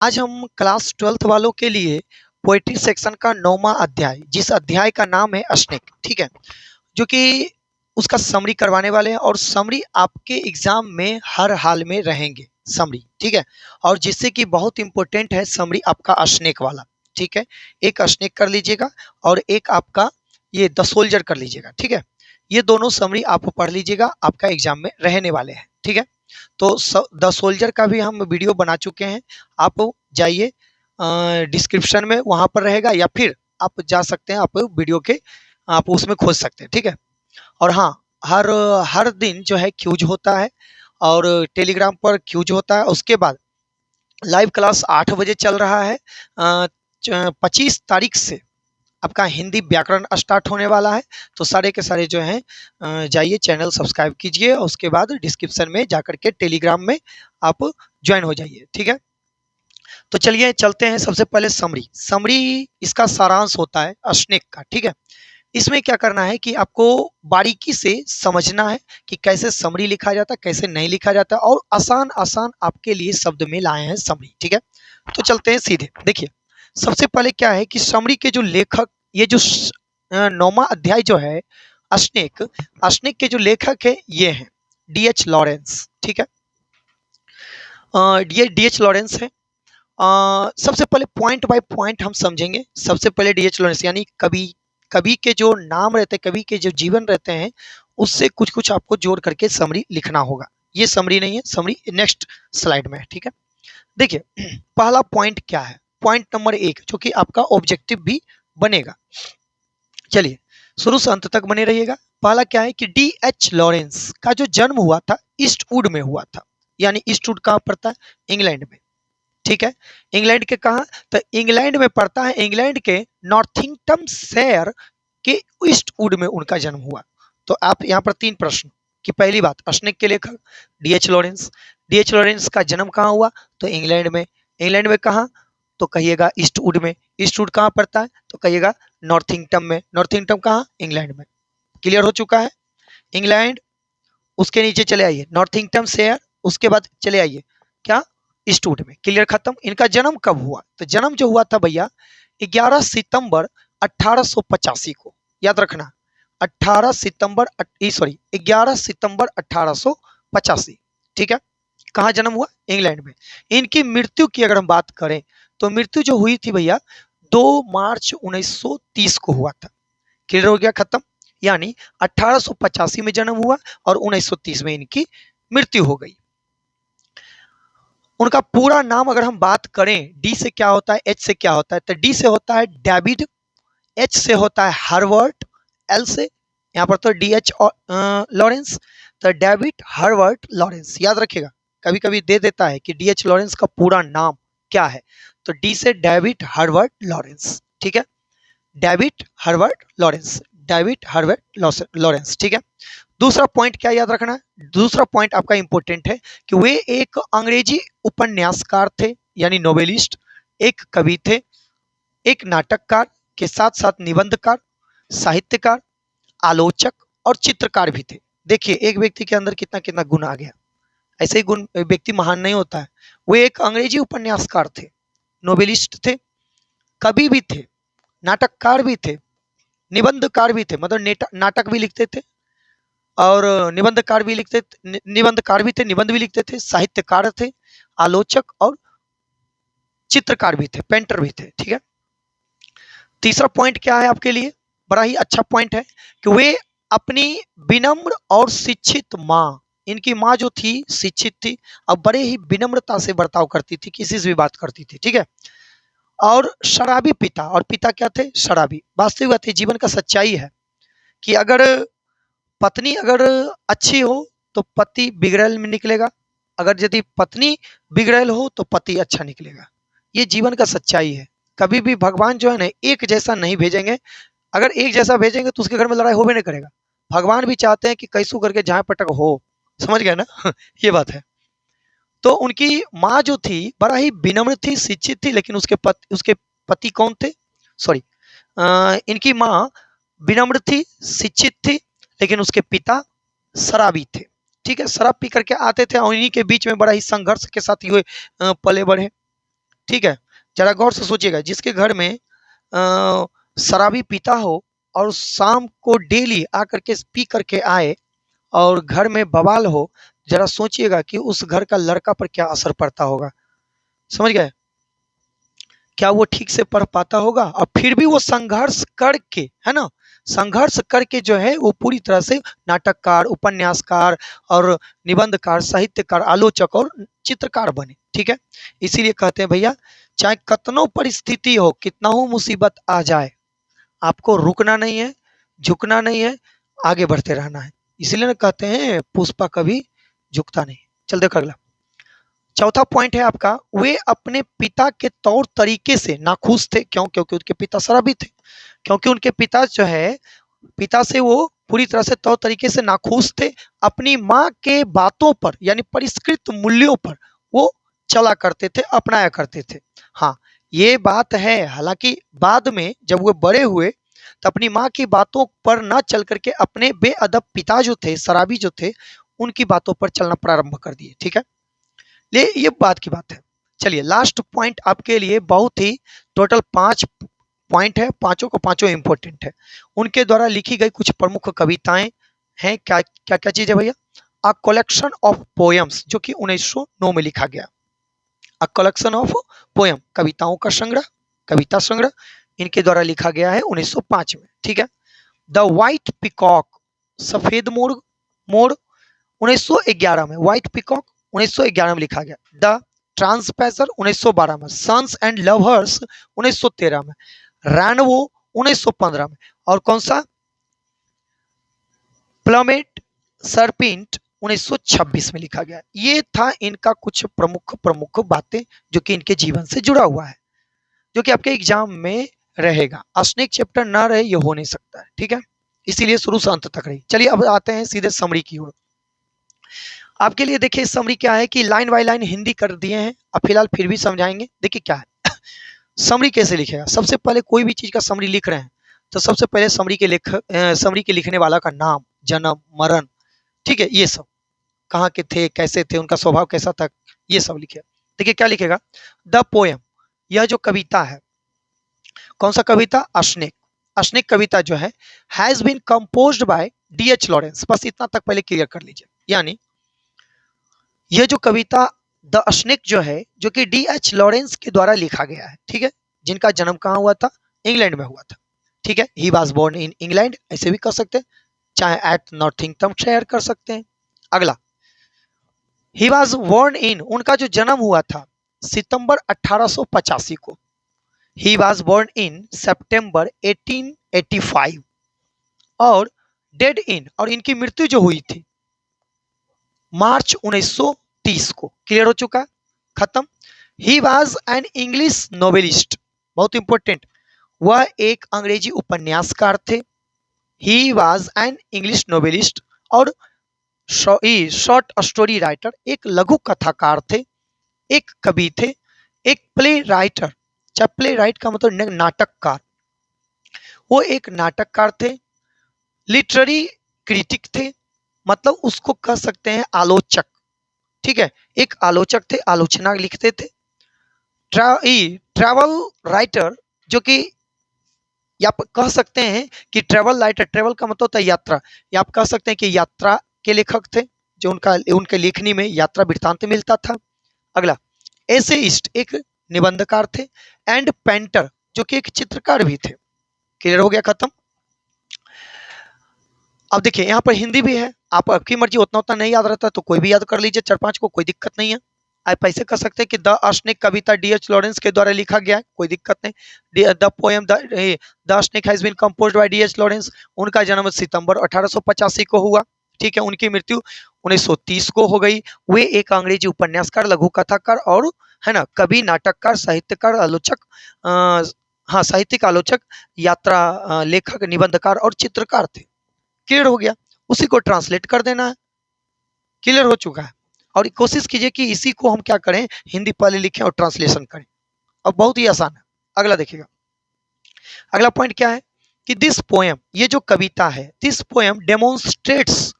आज हम class 12th वालों के लिए पोएट्री सेक्शन का 9वां अध्याय, जिस अध्याय का नाम है स्नेक, ठीक है, जो कि उसका समरी करवाने वाले हैं और समरी आपके एग्जाम में हर हाल में रहेंगे समरी, ठीक है। और जिससे कि बहुत इंपॉर्टेंट है समरी आपका स्नेक वाला, ठीक है। एक स्नेक कर लीजिएगा और एक आपका ये द सोल्जर कर लीजिएगा, ठीक है। ये दोनों समरी आप पढ़ लीजिएगा, आपका एग्जाम में रहने वाले हैं, ठीक है। तो द सोल्जर का भी हम वीडियो बना चुके हैं, आप जाइए डिस्क्रिप्शन में, वहां पर रहेगा, या फिर आप जा सकते हैं, आप वीडियो के आप उसमें खोज सकते हैं, ठीक है। और हाँ, हर हर दिन जो है क्यूज होता है और टेलीग्राम पर क्यूज होता है। उसके बाद लाइव क्लास 8 बजे चल रहा है। 25 तारीख से आपका हिंदी व्याकरण स्टार्ट होने वाला है। तो सारे के सारे जो हैं जाइए चैनल सब्सक्राइब कीजिए और उसके बाद डिस्क्रिप्शन में जाकर के टेलीग्राम में आप ज्वाइन हो जाइए, ठीक है। तो चलिए चलते हैं। सबसे पहले समरी, समरी इसका सारांश होता है स्नेक का, ठीक है। इसमें क्या करना है कि आपको बारीकी से समझना है कि कैसे समरी लिखा जाता है, कैसे नहीं लिखा जाता, और आसान आसान आपके लिए शब्द में लाए हैं समरी, ठीक है। तो चलते हैं सीधे। देखिए, सबसे पहले क्या है कि समरी के जो लेखक, ये जो 9वां अध्याय जो है स्नेक, स्नेक के जो लेखक है ये हैं डी एच लॉरेंस, ठीक है। ये डी एच लॉरेंस है। सबसे पहले पॉइंट बाय पॉइंट हम समझेंगे। सबसे पहले डी.एच. लॉरेंस यानी कवि, कवि के जो नाम रहते हैं, कवि के जो जीवन रहते हैं, उससे कुछ कुछ आपको जोड़ करके समरी लिखना होगा। ये समरी नहीं है, समरी नेक्स्ट स्लाइड में है, ठीक है। देखिए, पहला पॉइंट क्या है, पॉइंट नंबर 1, जो कि आपका ऑब्जेक्टिव भी बनेगा। चलिए शुरू से अंत तक बने रहिएगा। पहला क्या है कि डी.एच. लॉरेंस का जो जन्म हुआ था ईस्टवुड में हुआ था। यानी ईस्टवुड कहाँ पड़ता है? इंग्लैंड में, ठीक है। इंग्लैंड के कहा? तो इंग्लैंड में पड़ता है, इंग्लैंड के नॉर्थिंगटन शहर के ईस्टवुड में उनका जन्म हुआ। तो आप यहाँ पर 3 प्रश्न कि पहली बात, स्नेक के लेखक डी.एच. Lawrence, D.H.. लॉरेंस का जन्म कहाँ हुआ? तो इंग्लैंड में। इंग्लैंड में कहा? तो कहिएगा ईस्टवुड में। ईस्टवुड कहाँ पड़ता है? तो कहिएगा नॉर्थिंगटन में। नॉर्थिंगटन कहाँ? इंग्लैंड में। क्लियर हो चुका है? इंग्लैंड, उसके नीचे चले आइए नॉर्थिंगटन शेयर, उसके बाद चले आइए क्या? ईस्टवुड में। क्लियर, खत्म। इनका जन्म कब हुआ? तो जन्म जो हुआ था भैया 11 सितंबर 1885 को, याद रखना। 18 सितंबर, सॉरी 11 सितंबर 1885, ठीक है। कहाँ जन्म हुआ? इंग्लैंड में। इनकी मृत्यु की अगर हम बात करें तो मृत्यु जो हुई थी भैया 2 मार्च 1930 को हुआ था। क्लियर हो गया, खत्म। यानी 1885 में जन्म हुआ और 1930 में इनकी मृत्यु हो गई। उनका पूरा नाम अगर हम बात करें, डी से क्या होता है, एच से क्या होता है, तो डी से होता है डेविड, एच से होता है हर्बर्ट, एल से यहाँ पर तो डी.एच. लॉरेंस, तो डेविड हर्बर्ट लॉरेंस, याद रखिएगा। कभी कभी दे देता है कि डी.एच. लॉरेंस का पूरा नाम क्या है, तो डी से डेविड हर्बर्ट लॉरेंस, ठीक है। David Herbert Lawrence, David Herbert Lawrence, ठीक है। दूसरा पॉइंट क्या याद रखना है? दूसरा पॉइंट आपका इंपॉर्टेंट है कि वे एक अंग्रेजी उपन्यासकार थे, यानी नोवेलिस्ट, एक कवि थे, एक नाटककार के साथ साथ निबंधकार, साहित्यकार, आलोचक और चित्रकार भी थे। देखिए एक व्यक्ति के अंदर कितना कितना गुण आ गया। ऐसे ही गुण व्यक्ति महान नहीं होता है। वे एक अंग्रेजी उपन्यासकार थे, नोवेलिस्ट थे, कवि भी थे, नाटककार भी थे, निबंधकार भी थे, मतलब नाटक भी लिखते थे और निबंधकार भी लिखते, निबंधकार भी थे, निबंध भी लिखते थे, साहित्यकार थे, आलोचक और चित्रकार भी थे, पेंटर भी थे, ठीक है। तीसरा पॉइंट क्या है आपके लिए? बड़ा ही अच्छा पॉइंट है कि वे अपनी विनम्र और शिक्षित माँ, इनकी माँ जो थी शिक्षित थी और बड़े ही विनम्रता से बर्ताव करती थी, किसी से भी बात करती थी, ठीक है। और शराबी पिता, और पिता क्या थे? शराबी। वास्तविक बात है, जीवन का सच्चाई है कि अगर पत्नी अगर अच्छी हो तो पति बिगड़ैल में निकलेगा, अगर यदि पत्नी बिगड़ैल हो तो पति अच्छा निकलेगा। ये जीवन का सच्चाई है। कभी भी भगवान जो है ना एक जैसा नहीं भेजेंगे। अगर एक जैसा भेजेंगे तो उसके घर में लड़ाई होबे नहीं करेगा। भगवान भी चाहते हैं कि कैसू करके जहाँ पटक हो, समझ गया ना? ये बात है। तो उनकी माँ जो थी बड़ा ही विनम्र थी, शिक्षित थी, लेकिन उसके पति कौन थे? सॉरी, इनकी माँ विनम्र थी, शिक्षित थी, लेकिन उसके पिता शराबी थे, ठीक है। शराब पी करके आते थे और इन्हीं के बीच में बड़ा ही संघर्ष के साथ ये पले बढ़े, ठीक है, जरा गौर से सोचिएगा, जिसके घर में शराबी पिता हो और शाम को डेली आकर के पी करके आए और घर में बवाल हो, जरा सोचिएगा कि उस घर का लड़का पर क्या असर पड़ता होगा। समझ गए? क्या वो ठीक से पढ़ पाता होगा? और फिर भी वो संघर्ष करके, है ना, संघर्ष करके जो है वो पूरी तरह से नाटककार, उपन्यासकार और निबंधकार, साहित्यकार, आलोचक और चित्रकार बने। ठीक है, इसीलिए कहते हैं भैया, चाहे कतनो परिस्थिति हो, कितना हो मुसीबत आ जाए, आपको रुकना नहीं है, झुकना नहीं है, आगे बढ़ते रहना है। इसलिए ना कहते हैं पुष्पा कभी झुकता नहीं। चल देखो अगला, चौथा पॉइंट है आपका, वे अपने पिता के तौर तरीके से नाखुश थे। क्यों? क्योंकि उनके पिता शराबी थे। क्योंकि उनके पिता जो है, पिता से वो पूरी तरह से तौर तरीके से नाखुश थे। अपनी माँ के बातों पर यानी परिष्कृत मूल्यों पर वो चला करते थे, अपनाया करते थे। हाँ, ये बात है, हालांकि बाद में जब वो बड़े हुए तो अपनी माँ की बातों पर ना चल करके अपने बेअदब पिता जो थे, शराबी जो थे, उनकी बातों पर चलना प्रारंभ कर दिए। ठीक है, ये बात की बात है। चलिए लास्ट पॉइंट आपके लिए बहुत ही, टोटल 5 पॉइंट है, पांचों को पांचों इंपॉर्टेंट है। उनके द्वारा लिखी गई कुछ प्रमुख कविताएं हैं। क्या क्या क्या चीज है भैया? अ कलेक्शन ऑफ पोएम्स, जो कि 1909 में लिखा गया। अ कलेक्शन ऑफ पोएम, कविताओं का संग्रह, कविता संग्रह, इनके द्वारा लिखा गया है 1905 में। ठीक है, द व्हाइट पिकॉक, सफेद मोर, मोर 1911 में, व्हाइट पिकॉक 1911 में लिखा गया। द ट्रांसपैसर 1912 में, सन्स एंड लवर्स 1913 में, रैनवो 1915 में, और कौन सा, प्लमेट सरपिंट 1926 में लिखा गया। ये था इनका कुछ प्रमुख प्रमुख बातें जो कि इनके जीवन से जुड़ा हुआ है, जो कि आपके एग्जाम में रहेगा। स्नेक चैप्टर ना रहे ये हो नहीं सकता है। ठीक है, इसीलिए शुरू से अंत तक रही। चलिए अब आते हैं सीधे समरी की ओर। आपके लिए देखिए समरी क्या है कि लाइन बाय लाइन हिंदी कर दिए हैं, अब फिलहाल फिर भी समझाएंगे। देखिए क्या है समरी कैसे लिखेगा। सबसे पहले कोई भी चीज का समरी लिख रहे हैं तो सबसे पहले समरी के लिखने वाला का नाम, जन्म, मरण, ठीक है, ये सब, कहाँ के थे, कैसे थे, उनका स्वभाव कैसा था, ये सब लिखे। देखिए क्या लिखेगा, द पोएम, यह जो कविता है, कौन सा कविता, अश्नेक, अश्नेक कविता जो है, has been composed by D.H. Lawrence. बस इतना तक पहले क्लियर कर लीजिए। यानी यह जो कविता द अश्नेक जो है, जो कि D.H. लॉरेंस के द्वारा लिखा गया है। ठीक है, जिनका जन्म कहाँ हुआ था, इंग्लैंड में हुआ था। ठीक है, he was born in England, ऐसे भी कर सकते हैं, चाहे एट नॉटिंगटन शेयर कर सकते हैं। अगला, ही वाज बोर्न इन, उनका जो जन्म हुआ था सितंबर 1885 को। ही वाज बोर्न इन सितंबर 1885। और डेड इन, और इनकी मृत्यु जो हुई थी मार्च 1930 को। क्लियर हो चुका, खत्म। He was an English novelist, बहुत इंपॉर्टेंट, वह एक अंग्रेजी उपन्यासकार थे। He was an English novelist, और शॉर्ट स्टोरी राइटर, एक लघु कथाकार थे, एक कवि थे, एक प्ले राइटर, चाहे प्ले राइट का मतलब नाटककार, वो एक नाटककार थे, लिटरेरी क्रिटिक थे, मतलब उसको कह सकते हैं आलोचक। ठीक है, एक आलोचक थे, आलोचना लिखते थे। ट्रैवल राइटर, जो कि या आप कह सकते हैं कि ट्रैवल राइटर, ट्रैवल का मतलब होता है यात्रा, या आप कह सकते हैं कि यात्रा के लेखक थे, जो उनके लेखनी में यात्रा वृत्तांत मिलता था। अगला, एसेइस्ट, एक निबंधकार थे, एंड पेंटर, जो कि एक चित्रकार भी थे। क्लियर हो गया, खत्म। अब देखिए यहाँ पर हिंदी भी है, आप आपकी मर्जी, उतना उतना नहीं याद रहता तो कोई भी याद कर लीजिए, 4-5 को, कोई दिक्कत नहीं है। आप ऐसे कर सकते हैं कि द अश्नेक कविता D.H. लॉरेंस के द्वारा लिखा गया है, कोई दिक्कत नहीं। The poem the snake has been composed by D.H. Lawrence, उनका जन्म सितंबर 1885 को हुआ। ठीक है, उनकी मृत्यु 1930 को हो गई। वे एक अंग्रेजी उपन्यासकार, लघु कथाकार और, है ना, कवि, नाटककार, साहित्यकार, आलोचक, हाँ साहित्यिक आलोचक, यात्रा लेखक, निबंधकार और चित्रकार थे। क्लियर हो गया, उसी को ट्रांसलेट कर देना है। क्लियर हो चुका है, और कोशिश कीजिए कि इसी को हम क्या करें, हिंदी पहले लिखें और ट्रांसलेशन करें। अब बहुत ही आसान है। अगला देखिएगा, अगला पॉइंट क्या है कि दिस पोएम, ये जो कविता है, दिस पोएम डेमोन्स्ट्रेट्स,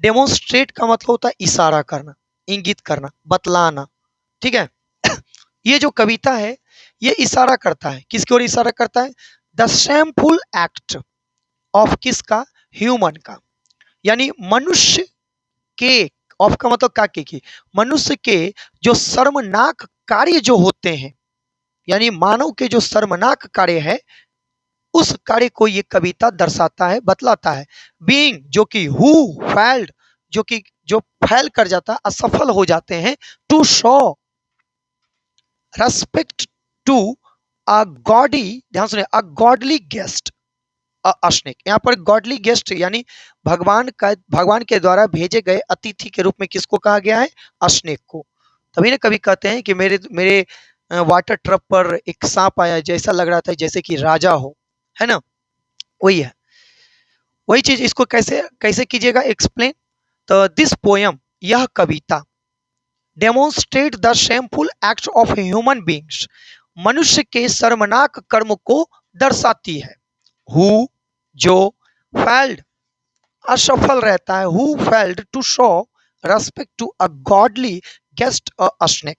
डेमोन्स्ट्रेट का मतलब होता है इशारा करना, इंगित करना, बतलाना। ठीक है ये जो कविता है ये इशारा करता है, किसकी ओर इशारा करता है? द शेमफुल एक्ट ऑफ किसका? ह्यूमन का, यानी मनुष्य के, ऑफ का मतलब का की, मनुष्य के जो शर्मनाक कार्य जो होते हैं, यानी मानव के जो शर्मनाक कार्य है, उस कार्य को ये कविता दर्शाता है, बतलाता है। बीइंग जो कि हु फेल्ड, जो कि जो फैल कर जाता है, असफल हो जाते हैं, to show respect to a godly, ध्यान सुनिए, अ गॉडली गेस्ट, अश्निक, यहाँ पर गॉडली गेस्ट यानी भगवान के द्वारा भेजे गए अतिथि के रूप में किसको कहा गया है? अश्निक को। तभी ना कभी कहते हैं कि मेरे मेरे वाटर ट्रक पर एक सांप आया, जैसा लग रहा था जैसे कि राजा हो, है ना? वही है, वही चीज। इसको कैसे कैसे कीजिएगा एक्सप्लेन? तो दिस पोयम, यह कविता, demonstrate the shameful act of human beings, मनुष्य के शर्मनाक कर्म को दर्शाती है। हु जो, फेल्ड असफल रहता है, who failed to show respect to a godly guest, a snake,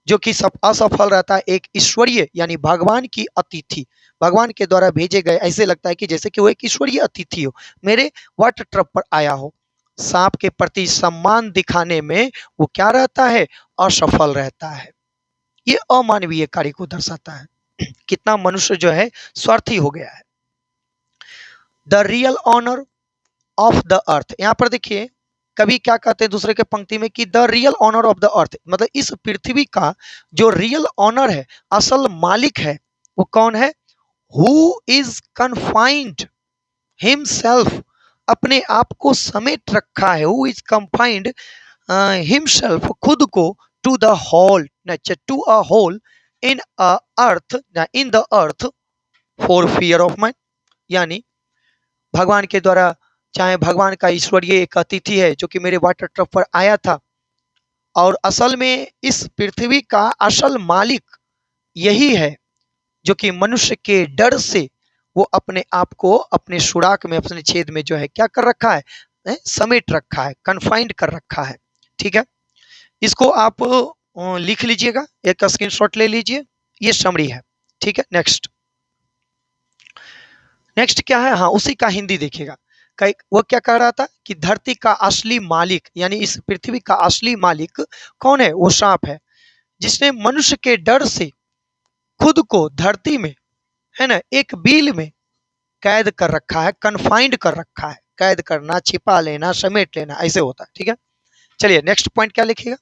जो कि सब असफल रहता है एक ईश्वरीय यानी भगवान की अतिथि, भगवान के द्वारा भेजे गए, ऐसे लगता है कि जैसे कि वो एक ईश्वरीय अतिथि हो, मेरे वाटर ट्रक पर आया हो। सांप के प्रति सम्मान दिखाने में वो क्या रहता है? असफल रहता है। ये अमानवीय कार्य को दर्शाता है। कितना मनुष्य जो है स्वार्थी हो गया है। The real honour of the earth, यहाँ पर देखिए कभी क्या कहते हैं दूसरे के पंक्ति में कि the real honour of the earth, मतलब इस पृथ्वी का जो रियल ऑनर है, असल मालिक है, वो कौन है? हु इज कन्फाइंड हिमसेल्फ, अपने आप को समेट रखा है, हु इज कंफाइंड हिमसेल्फ, खुद को, to the hole, to a hole in a earth, in the earth, for fear of man, यानी भगवान के द्वारा, चाहे भगवान का ईश्वरीय एक अतिथि है जो कि मेरे वाटर ट्रक पर आया था, और असल में इस पृथ्वी का असल मालिक यही है, जो कि मनुष्य के डर से वो अपने आप को अपने सुराख में, अपने छेद में जो है क्या कर रखा है? समेट रखा है, कन्फाइंड कर रखा है। ठीक है, इसको आप लिख लीजिएगा, एक स्क्रीनशॉट ले लीजिए, ये समरी है। ठीक है, नेक्स्ट नेक्स्ट क्या है? हाँ, उसी का हिंदी देखिएगा। वो क्या कह रहा था कि धरती का असली मालिक, यानी इस पृथ्वी का असली मालिक कौन है? वो सांप है, जिसने मनुष्य के डर से खुद को धरती में, है ना, एक बिल में कैद कर रखा है, कन्फाइंड कर रखा है। कैद करना, छिपा लेना, समेट लेना, ऐसे होता है। ठीक है, चलिए नेक्स्ट पॉइंट क्या लिखिएगा?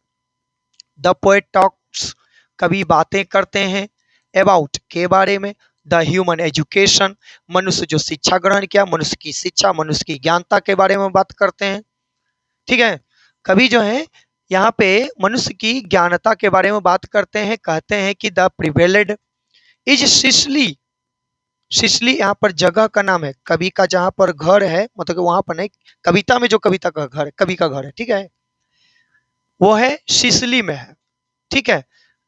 द पोएट टॉक्स, कवि बातें करते हैं, अबाउट के बारे में, द ह्यूमन एजुकेशन, मनुष्य जो शिक्षा ग्रहण किया, मनुष्य की शिक्षा, मनुष्य की ज्ञानता के बारे में बात करते हैं। ठीक है, कवि जो है यहाँ पे मनुष्य की ज्ञानता के बारे में बात करते हैं, कहते हैं कि द प्रिवेलेड इज सिसली, सिसली यहाँ पर जगह का नाम है, कवि का जहाँ पर घर है, मतलब वहां पर नहीं, कविता में जो कविता का घर है, कवि का घर है, ठीक है, वो है सिसली में है। ठीक है,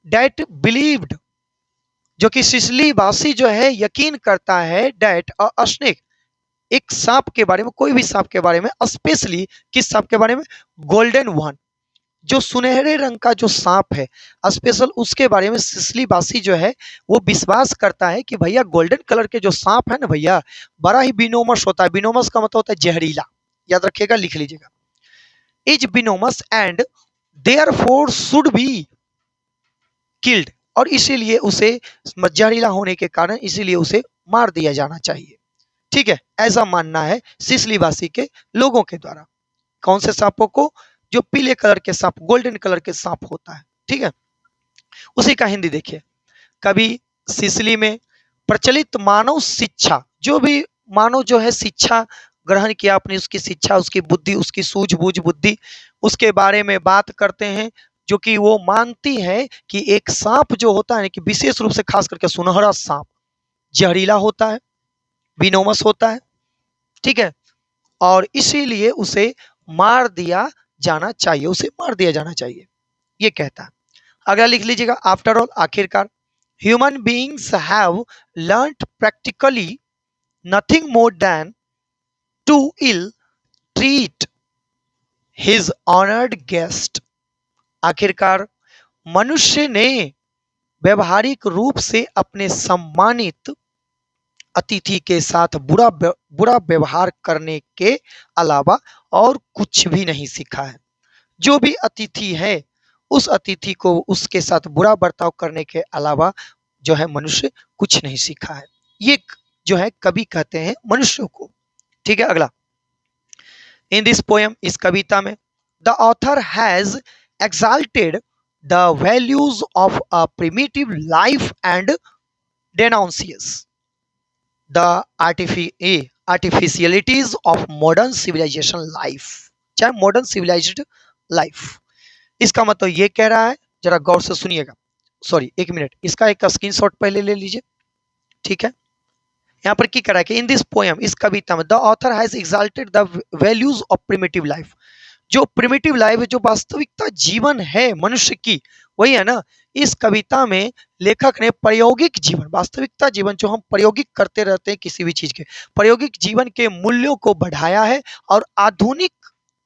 डेट बिलीव्ड, जो कि सिसली वासी जो है यकीन करता है, डेट अ स्नेक, एक सांप के बारे में, कोई भी सांप के बारे में, स्पेशली किस सांप के बारे में? गोल्डन वन, जो सुनहरे रंग का जो सांप है, स्पेशल उसके बारे में सिसली वासी जो है वो विश्वास करता है कि भैया गोल्डन कलर के जो सांप है ना भैया, बड़ा ही बिनोमस होता है। बिनोमस का मतलब होता है जहरीला, याद रखिएगा, लिख लीजिएगा, is venomous and therefore should be killed, और इसीलिए उसे, जहरीला होने के कारण इसीलिए उसे मार दिया जाना चाहिए। ठीक है, ऐसा मानना है सिसलीवासी के लोगों के द्वारा। कौन से सांपों को? जो पीले कलर के सांप, गोल्डन कलर के सांप होता है। ठीक है, उसी का हिंदी देखिए। कभी सिसली में प्रचलित मानव शिक्षा, जो भी मानव जो है शिक्षा ग्रहण किया, अपनी उसकी शिक्षा, उसकी बुद्धि, उसकी सूझबूझ बुद्धि, उसके बारे में बात करते हैं, जो कि वो मानती है कि एक सांप जो होता है कि विशेष रूप से खास करके सुनहरा सांप जहरीला होता है, विनोमस होता है। ठीक है, और इसीलिए उसे मार दिया जाना चाहिए, उसे मार दिया जाना चाहिए, ये कहता है। अगला लिख लीजिएगा, आफ्टर ऑल, आखिरकार, human beings have learned practically nothing more than to ill treat his honoured guest, आखिरकार मनुष्य ने व्यवहारिक रूप से अपने सम्मानित अतिथि के साथ बुरा व्यवहार करने के अलावा और कुछ भी नहीं सीखा है। जो भी अतिथि है, उस अतिथि को उसके साथ बुरा बर्ताव करने के अलावा जो है मनुष्य कुछ नहीं सीखा है। ये जो है कवि कहते हैं मनुष्यों को। ठीक है, अगला। इन दिस पोएम, इस कविता में, the author has exalted the values of a primitive life and denounces the artificialities of modern civilization life, चाहे मॉडर्न सिविलाइज्ड लाइफ। इसका मतलब ये कह रहा है, जरा गौर से सुनिएगा। सॉरी, एक मिनट, इसका एक स्क्रीनशॉट पहले ले लीजिए। ठीक है, यहाँ पर क्या कह रहा है कि इन दिस पोएम, इस कविता में, the author has exalted the values of primitive life. जो प्रिमिटिव लाइफ है, जो वास्तविकता जीवन है मनुष्य की, वही है ना। इस कविता में लेखक ने प्रायोगिक जीवन, वास्तविकता जीवन जो हम प्रायोगिक करते रहते हैं किसी भी चीज के, प्रायोगिक जीवन के मूल्यों को बढ़ाया है और आधुनिक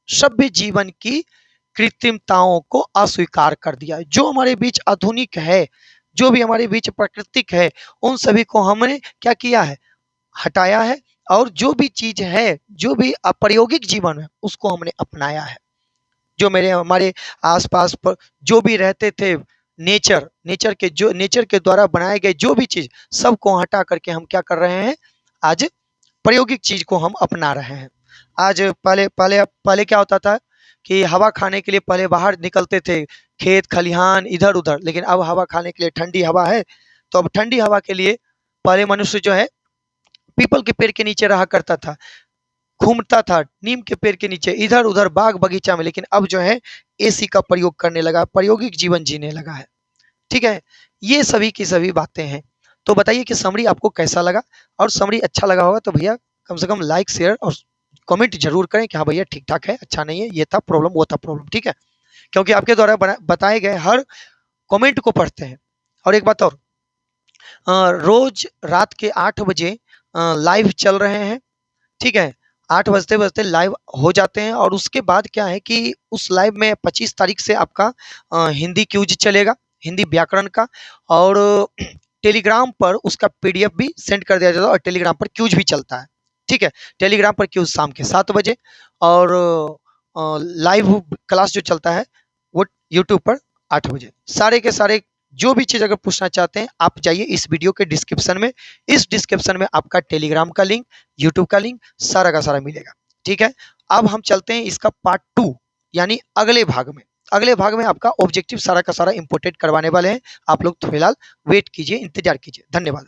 सभ्य जीवन की कृत्रिमताओं को अस्वीकार कर दिया है। जो हमारे बीच आधुनिक है, जो भी हमारे बीच प्राकृतिक है, उन सभी को हमने क्या किया है, हटाया है। और जो भी चीज है, जो भी अप्रायोगिक जीवन है, उसको हमने अपनाया है। जो मेरे हमारे आसपास पर जो भी रहते थे, नेचर के द्वारा बनाए गए जो भी चीज, सबको हटा करके हम क्या कर रहे हैं, आज प्रायोगिक चीज को हम अपना रहे हैं। आज पहले पहले पहले क्या होता था कि हवा खाने के लिए पहले बाहर निकलते थे, खेत खलिहान इधर उधर, लेकिन अब हवा खाने के लिए ठंडी हवा है, तो अब ठंडी हवा के लिए पहले मनुष्य जो है पीपल के पेड़ के नीचे रहा करता था, घूमता था नीम के पेड़ के नीचे, इधर उधर बाग बगीचा में, लेकिन अब जो है एसी का प्रयोग करने लगा, प्रायोगिक जीवन जीने लगा है। ठीक है, ये सभी की सभी बातें हैं। तो बताइए कि समरी आपको कैसा लगा, और समरी अच्छा लगा होगा तो भैया कम से कम लाइक शेयर और कमेंट जरूर करें कि हाँ भैया ठीक ठाक है, अच्छा नहीं है, ये था प्रॉब्लम, वो था प्रॉब्लम। ठीक है, क्योंकि आपके द्वारा बताए गए हर कमेंट को पढ़ते हैं। और एक बात और, रोज रात के 8 बजे लाइव चल रहे हैं। ठीक है, 8 बजते लाइव हो जाते हैं, और उसके बाद क्या है कि उस लाइव में 25 तारीख से आपका हिंदी क्यूज चलेगा, हिंदी व्याकरण का। और टेलीग्राम पर उसका पीडीएफ भी सेंड कर दिया जाता है, और टेलीग्राम पर क्यूज भी चलता है। ठीक है, टेलीग्राम पर क्यूज शाम के 7 बजे, और लाइव क्लास जो चलता है वो यूट्यूब पर 8 बजे। सारे के सारे जो भी चीज अगर पूछना चाहते हैं, आप जाइए इस वीडियो के डिस्क्रिप्शन में, इस डिस्क्रिप्शन में आपका टेलीग्राम का लिंक, यूट्यूब का लिंक, सारा का सारा मिलेगा। ठीक है, अब हम चलते हैं इसका पार्ट 2, यानी अगले भाग में। अगले भाग में आपका ऑब्जेक्टिव सारा का सारा इंपोर्टेड करवाने वाले हैं। आप लोग फिलहाल वेट कीजिए, इंतजार कीजिए। धन्यवाद।